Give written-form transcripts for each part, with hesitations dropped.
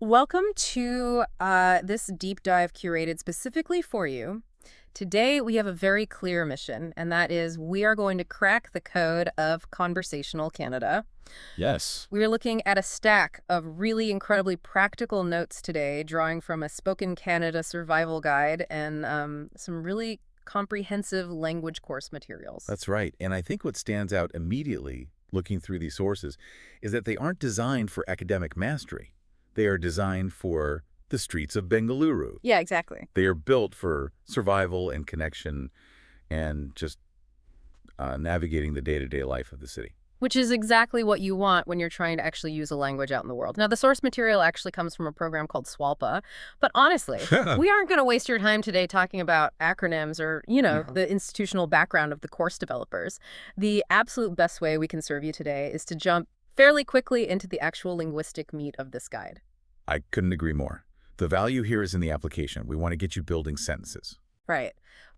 Welcome to this deep dive curated specifically for you. Today, we have a very clear mission, and that is we are going to crack the code of Conversational Canada. Yes. We're looking at a stack of really incredibly practical notes today, drawing from a Spoken Canada survival guide and some really comprehensive language course materials. That's right. And I think what stands out immediately, looking through these sources, is that they aren't designed for academic mastery. They are designed for the streets of Bengaluru. Yeah, exactly. They are built for survival and connection and just navigating the day-to-day life of the city. Which is exactly what you want when you're trying to actually use a language out in the world. Now, the source material actually comes from a program called Swalpa. But honestly, we aren't going to waste your time today talking about acronyms or, the institutional background of the course developers. The absolute best way we can serve you today is to jump fairly quickly into the actual linguistic meat of this guide. I couldn't agree more. The value here is in the application. We want to get you building sentences. Right.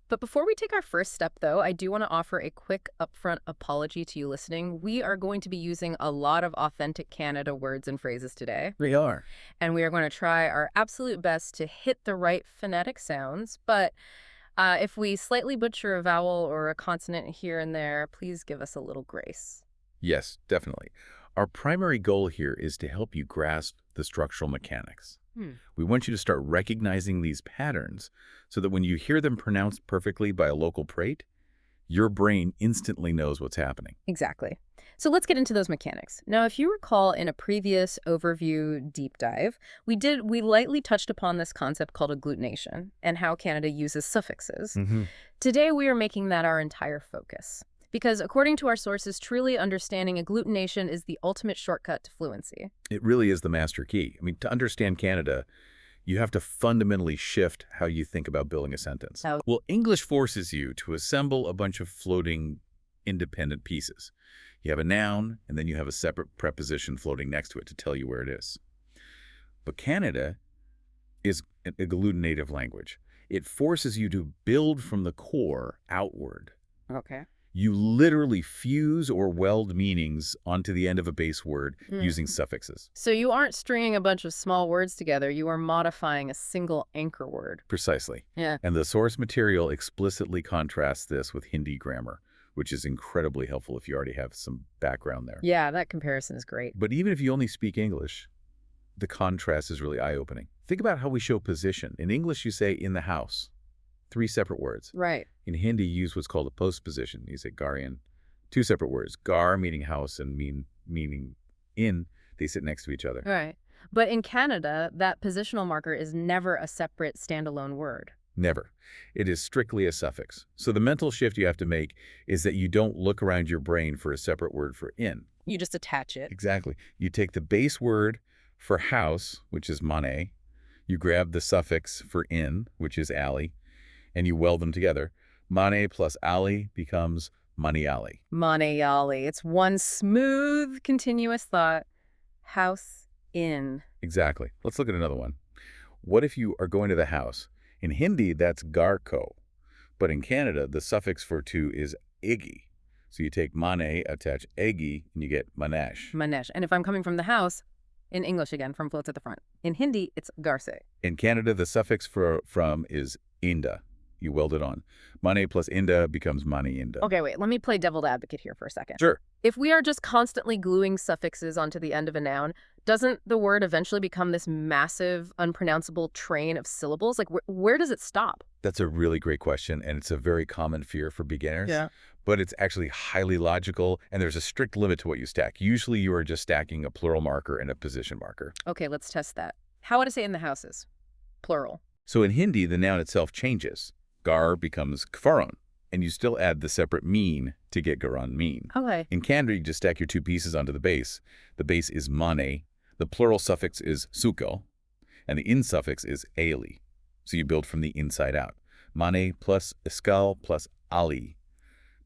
But before we take our first step, though, I do want to offer a quick upfront apology to you listening. We are going to be using a lot of authentic Canada words and phrases today. We are. And we are going to try our absolute best to hit the right phonetic sounds. But if we slightly butcher a vowel or a consonant here and there, please give us a little grace. Yes, definitely. Our primary goal here is to help you grasp the structural mechanics. We want you to start recognizing these patterns so that when you hear them pronounced perfectly by a local prate, your brain instantly knows what's happening. Exactly. So let's get into those mechanics. Now, if you recall in a previous overview deep dive, we lightly touched upon this concept called agglutination and how Canada uses suffixes. Today, we are making that our entire focus. Because according to our sources, truly understanding agglutination is the ultimate shortcut to fluency. It really is the master key. I mean, to understand Canada, you have to fundamentally shift how you think about building a sentence. Oh. Well, English forces you to assemble a bunch of floating independent pieces. You have a noun, and then you have a separate preposition floating next to it to tell you where it is. But Canada is an agglutinative language. It forces you to build from the core outward. Okay. You literally fuse or weld meanings onto the end of a base word using suffixes. So you aren't stringing a bunch of small words together. You are modifying a single anchor word. Precisely. Yeah. And the source material explicitly contrasts this with Hindi grammar, which is incredibly helpful if you already have some background there. Yeah, that comparison is great. But even if you only speak English, the contrast is really eye-opening. Think about how we show position. In English, you say in the house. 3 separate words. Right. In Hindi, you use what's called a postposition. You say garian. 2 separate words. Gar meaning house and meaning in. They sit next to each other. Right. But in Canada, that positional marker is never a separate standalone word. Never. It is strictly a suffix. So the mental shift you have to make is that you don't look around your brain for a separate word for in. You just attach it. Exactly. You take the base word for house, which is mane. You grab the suffix for in, which is alli, and you weld them together. Mane plus alli becomes maniali. Maniali. It's one smooth, continuous thought. House, in. Exactly. Let's look at another one. What if you are going to the house? In Hindi, that's garko. But in Canada, the suffix for to is egi. So you take mane, attach egi, and you get manesh. Manesh. And if I'm coming from the house, in English again, from floats at the front. In Hindi, it's garse. In Canada, the suffix for from is inda. You weld it on. Mane plus inda becomes mani inda. Okay, wait, let me play devil's advocate here for a second. Sure. If we are just constantly gluing suffixes onto the end of a noun, doesn't the word eventually become this massive, unpronounceable train of syllables? Like, where does it stop? That's a really great question, and it's a very common fear for beginners. Yeah. But it's actually highly logical, and there's a strict limit to what you stack. Usually you are just stacking a plural marker and a position marker. Okay, let's test that. How would I say in the houses? Plural. So in Hindi, the noun itself changes. Gar becomes kfaron, and you still add the separate mean to get garan mean. Okay. In Kannada, you just stack your 2 pieces onto the base. The base is mane, the plural suffix is suko, and the in suffix is ali. So you build from the inside out. Mane plus iskal plus ali.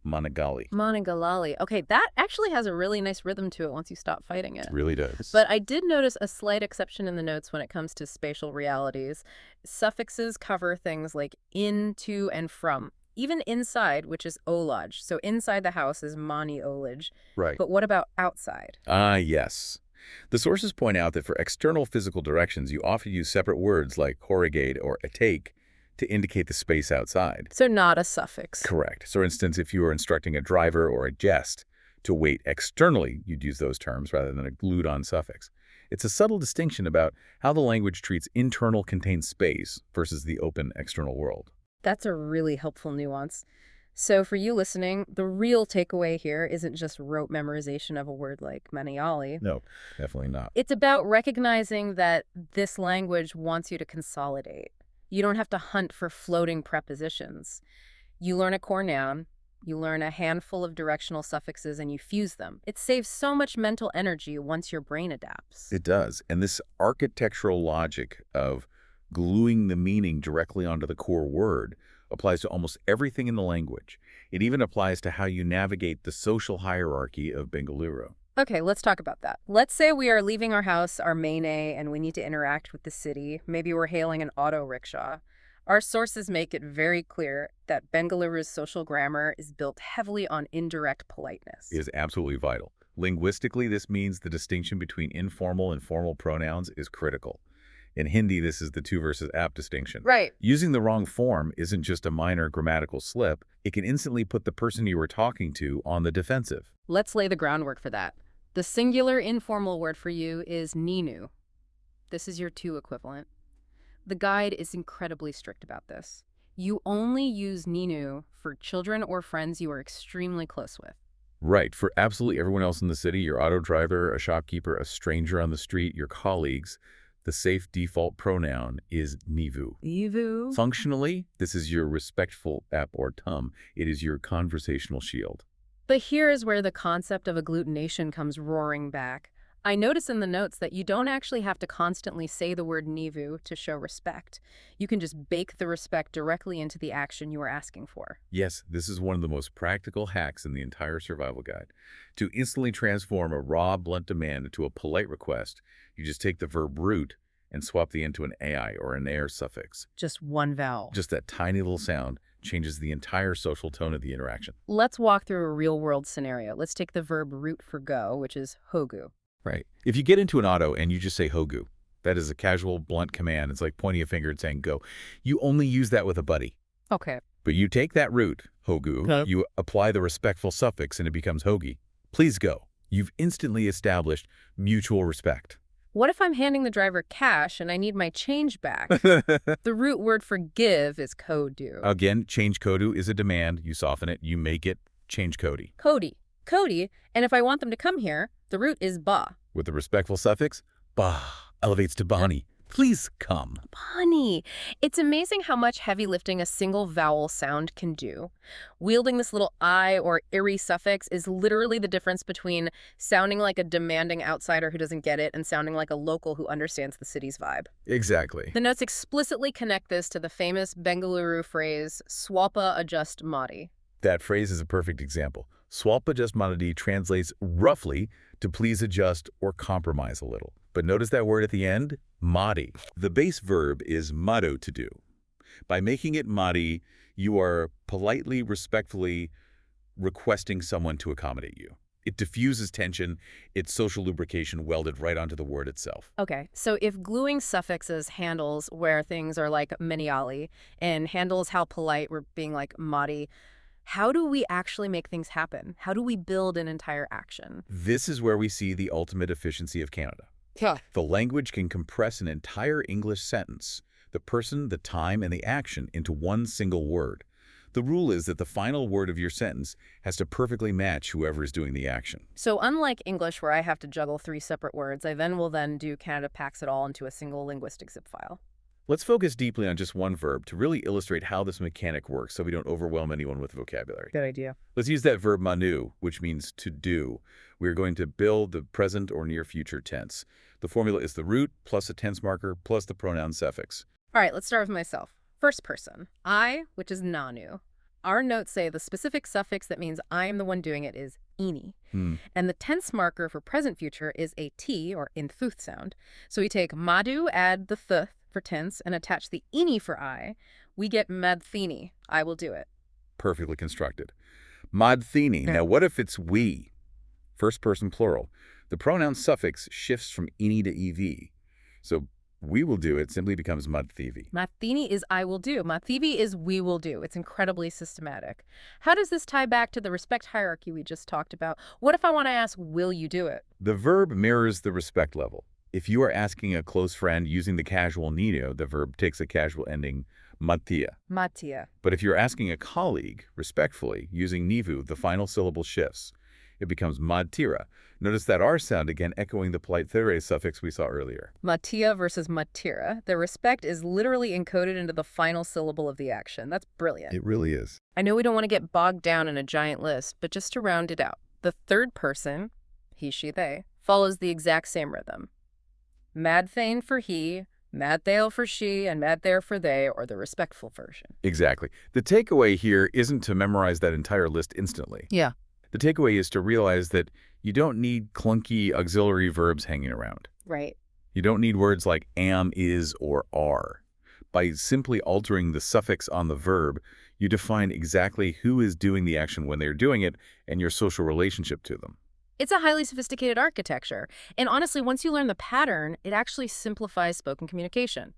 Managali. Managalali. Okay, that actually has a really nice rhythm to it once you stop fighting it. It really does. But I did notice a slight exception in the notes when it comes to spatial realities. Suffixes cover things like in, to, and from. Even inside, which is olaj. So inside the house is mani olaj. Right. But what about outside? Ah, yes. The sources point out that for external physical directions, you often use separate words like corrugate or atake to indicate the space outside. So not a suffix. Correct. So, for instance, if you were instructing a driver or a guest to wait externally, you'd use those terms rather than a glued-on suffix. It's a subtle distinction about how the language treats internal contained space versus the open external world. That's a really helpful nuance. So for you listening, the real takeaway here isn't just rote memorization of a word like maniali. No, definitely not. It's about recognizing that this language wants you to consolidate. You don't have to hunt for floating prepositions. You learn a core noun, you learn a handful of directional suffixes, and you fuse them. It saves so much mental energy once your brain adapts. It does. And this architectural logic of gluing the meaning directly onto the core word applies to almost everything in the language. It even applies to how you navigate the social hierarchy of Bengaluru. Okay, let's talk about that. Let's say we are leaving our house, our main and we need to interact with the city. Maybe we're hailing an auto-rickshaw. Our sources make it very clear that Bengaluru's social grammar is built heavily on indirect politeness. It is absolutely vital. Linguistically, this means the distinction between informal and formal pronouns is critical. In Hindi, this is the to versus ap distinction. Right. Using the wrong form isn't just a minor grammatical slip. It can instantly put the person you were talking to on the defensive. Let's lay the groundwork for that. The singular informal word for you is ninu. This is your to equivalent. The guide is incredibly strict about this. You only use ninu for children or friends you are extremely close with. Right. For absolutely everyone else in the city, your auto driver, a shopkeeper, a stranger on the street, your colleagues, the safe default pronoun is nivu. Nivu. Functionally, this is your respectful ap or tum. It is your conversational shield. But here is where the concept of agglutination comes roaring back. I notice in the notes that you don't actually have to constantly say the word nivu to show respect. You can just bake the respect directly into the action you are asking for. Yes, this is one of the most practical hacks in the entire survival guide. To instantly transform a raw, blunt demand into a polite request, you just take the verb root and swap the into an ai or an air suffix. Just one vowel. Just that tiny little sound changes the entire social tone of the interaction. Let's walk through a real-world scenario. Let's take the verb root for go, which is hogu. Right. If you get into an auto and you just say hogu, that is a casual, blunt command. It's like pointing a finger and saying go. You only use that with a buddy. Okay. But you take that root, hogu, you apply the respectful suffix and it becomes hogi. Please go. You've instantly established mutual respect. What if I'm handing the driver cash and I need my change back? The root word for give is kodu. Again, change kodu is a demand. You soften it. You make it change kodi. Kodi. And if I want them to come here, the root is ba. With the respectful suffix, ba elevates to bani. Please come. Bani. It's amazing how much heavy lifting a single vowel sound can do. Wielding this little I or iri suffix is literally the difference between sounding like a demanding outsider who doesn't get it and sounding like a local who understands the city's vibe. Exactly. The notes explicitly connect this to the famous Bengaluru phrase, Swalpa adjust madi. That phrase is a perfect example. Swalpa adjust madi translates roughly to please adjust or compromise a little. But notice that word at the end, madi. The base verb is mado, to do. By making it madi, you are politely, respectfully requesting someone to accommodate you. It diffuses tension, it's social lubrication welded right onto the word itself. Okay, so if gluing suffixes handles where things are like meniali and handles how polite we're being like madi, how do we actually make things happen? How do we build an entire action? This is where we see the ultimate efficiency of Kannada. Yeah. The language can compress an entire English sentence, the person, the time, and the action into one single word. The rule is that the final word of your sentence has to perfectly match whoever is doing the action. So unlike English, where I have to juggle 3 separate words, I will then do Kannada packs it all into a single linguistic zip file. Let's focus deeply on just one verb to really illustrate how this mechanic works so we don't overwhelm anyone with vocabulary. Good idea. Let's use that verb manu, which means to do. We are going to build the present or near future tense. The formula is the root plus a tense marker plus the pronoun suffix. All right, let's start with myself. First person, I, which is nanu. Our notes say the specific suffix that means I am the one doing it is ini. And the tense marker for present future is a T, or in thuth sound. So we take madu, add the thuth for tense, and attach the ini for I. We get madthini, I will do it. Perfectly constructed. Madthini. Now what if it's we? First person plural. The pronoun suffix shifts from ini to ev. So we will do it simply becomes mathivi. Matini is I will do. Mathivi is we will do. It's incredibly systematic. How does this tie back to the respect hierarchy we just talked about? What if I want to ask, will you do it? The verb mirrors the respect level. If you are asking a close friend using the casual nido, the verb takes a casual ending matia. Matia. But if you're asking a colleague, respectfully, using nivu, the final syllable shifts. It becomes matira. Notice that R sound again echoing the politeness suffix we saw earlier. Matia versus matira. The respect is literally encoded into the final syllable of the action. That's brilliant. It really is. I know we don't want to get bogged down in a giant list, but just to round it out, the third person, he, she, they, follows the exact same rhythm. Mad thane for he, mad thale for she, and mad there for they, or the respectful version. Exactly. The takeaway here isn't to memorize that entire list instantly. Yeah. The takeaway is to realize that you don't need clunky auxiliary verbs hanging around. Right. You don't need words like am, is, or are. By simply altering the suffix on the verb, you define exactly who is doing the action when they're doing it and your social relationship to them. It's a highly sophisticated architecture. And honestly, once you learn the pattern, it actually simplifies spoken communication.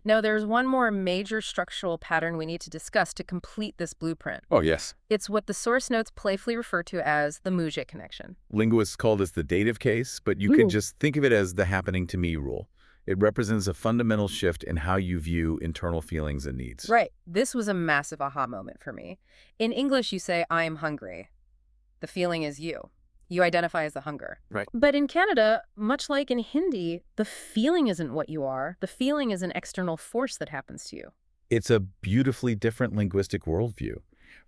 Now, there's one more major structural pattern we need to discuss to complete this blueprint. Oh, yes. It's what the source notes playfully refer to as the muje connection. Linguists call this the dative case, but you can just think of it as the happening to me rule. It represents a fundamental shift in how you view internal feelings and needs. Right. This was a massive aha moment for me. In English, you say, I am hungry. The feeling is you. You identify as the hunger. Right. But in Canada, much like in Hindi, the feeling isn't what you are. The feeling is an external force that happens to you. It's a beautifully different linguistic worldview.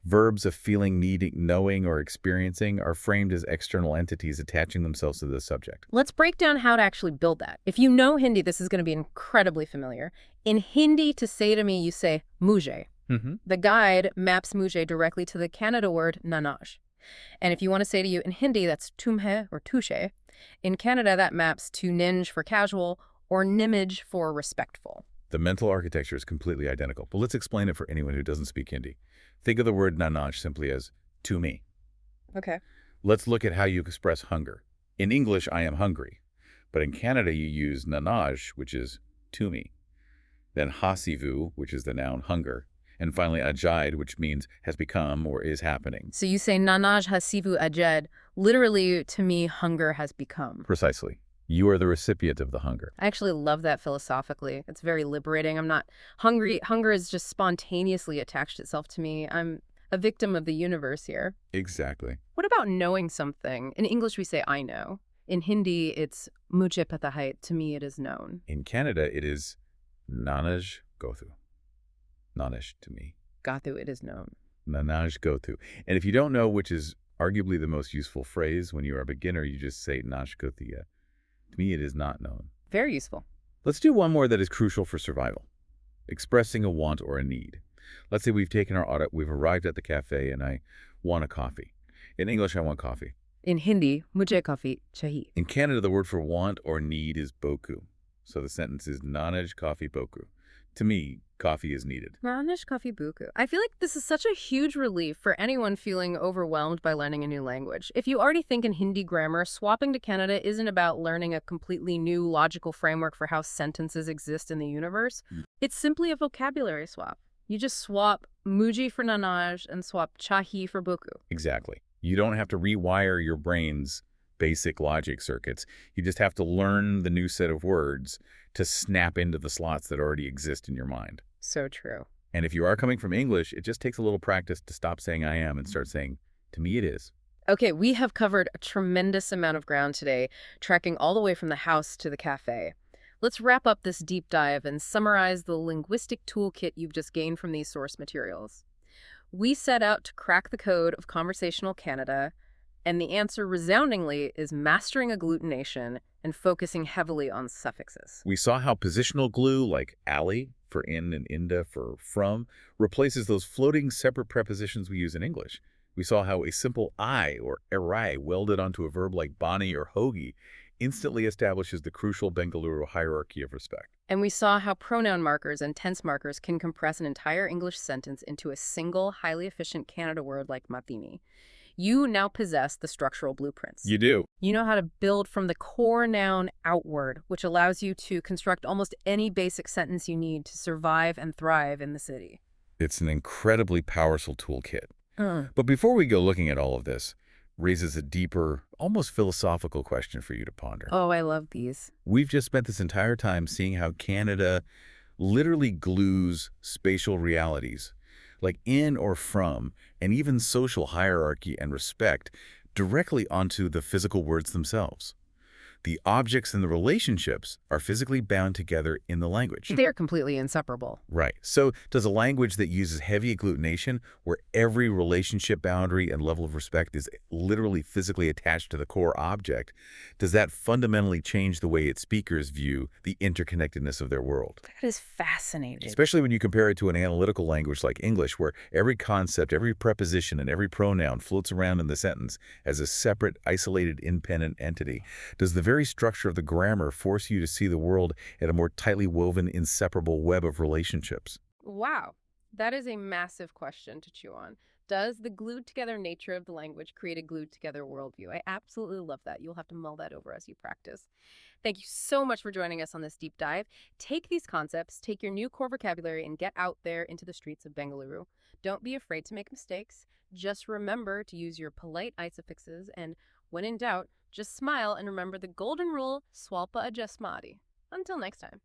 Verbs of feeling, needing, knowing, or experiencing are framed as external entities attaching themselves to the subject. Let's break down how to actually build that. If you know Hindi, this is going to be incredibly familiar. In Hindi, to say to me, you say mujhe. The guide maps mujhe directly to the Kannada word nanaj. And if you want to say to you in Hindi, that's tumhe or tushe. In Canada, that maps to ninj for casual or nimage for respectful. The mental architecture is completely identical, but let's explain it for anyone who doesn't speak Hindi. Think of the word nanaj simply as to me. Okay. Let's look at how you express hunger. In English, I am hungry. But in Canada, you use nanaj, which is to me. Then hasivu, which is the noun hunger. And finally, ajad, which means has become or is happening. So you say nanaj hasivu ajad. Literally, to me, hunger has become. Precisely. You are the recipient of the hunger. I actually love that philosophically. It's very liberating. I'm not hungry. Hunger is just spontaneously attached itself to me. I'm a victim of the universe here. Exactly. What about knowing something? In English, we say I know. In Hindi, it's mujhe pata hai. To me, it is known. In Canada, it is nanaj gothu. Nanaj to me. Gathu, it is known. Nanaj gothu. And if you don't know which is arguably the most useful phrase when you are a beginner, you just say nash gothiya. To me, it is not known. Very useful. Let's do one more that is crucial for survival. Expressing a want or a need. Let's say we've taken our audit, we've arrived at the cafe, and I want a coffee. In English, I want coffee. In Hindi, mujhe coffee chahiye. In Canada, the word for want or need is boku. So the sentence is nanaj coffee boku. To me, coffee is needed. Nanaj coffee buku. I feel like this is such a huge relief for anyone feeling overwhelmed by learning a new language. If you already think in Hindi grammar, swapping to Canada isn't about learning a completely new logical framework for how sentences exist in the universe. It's simply a vocabulary swap. You just swap muji for nanaj and swap chahi for buku. Exactly. You don't have to rewire your brain's basic logic circuits. You just have to learn the new set of words to snap into the slots that already exist in your mind. So true. And if you are coming from English, it just takes a little practice to stop saying I am and start saying, to me it is. Okay, we have covered a tremendous amount of ground today, tracking all the way from the house to the cafe. Let's wrap up this deep dive and summarize the linguistic toolkit you've just gained from these source materials. We set out to crack the code of conversational Kannada, and the answer resoundingly is mastering agglutination and focusing heavily on suffixes. We saw how positional glue, like alli for in and inda for from, replaces those floating separate prepositions we use in English. We saw how a simple I or erai welded onto a verb like bani or hogi instantly establishes the crucial Bengaluru hierarchy of respect. And we saw how pronoun markers and tense markers can compress an entire English sentence into a single, highly efficient Kannada word like matini. You now possess the structural blueprints. You do. You know how to build from the core noun outward, which allows you to construct almost any basic sentence you need to survive and thrive in the city. It's an incredibly powerful toolkit. But before we go looking at all of this, raises a deeper, almost philosophical question for you to ponder. Oh, I love these. We've just spent this entire time seeing how Canada literally glues spatial realities, like in or from, and even social hierarchy and respect, directly onto the physical words themselves. The objects and the relationships are physically bound together in the language. They're completely inseparable. Right. So does a language that uses heavy agglutination, where every relationship boundary and level of respect is literally physically attached to the core object, does that fundamentally change the way its speakers view the interconnectedness of their world? That is fascinating. Especially when you compare it to an analytical language like English, where every concept, every preposition, and every pronoun floats around in the sentence as a separate, isolated, independent entity. Does the very structure of the grammar force you to see the world in a more tightly woven, inseparable web of relationships? Wow. That is a massive question to chew on. Does the glued-together nature of the language create a glued-together worldview? I absolutely love that. You'll have to mull that over as you practice. Thank you so much for joining us on this deep dive. Take these concepts, take your new core vocabulary, and get out there into the streets of Bengaluru. Don't be afraid to make mistakes. Just remember to use your polite suffixes, and when in doubt, just smile and remember the golden rule, Swalpa adjustmati. Until next time.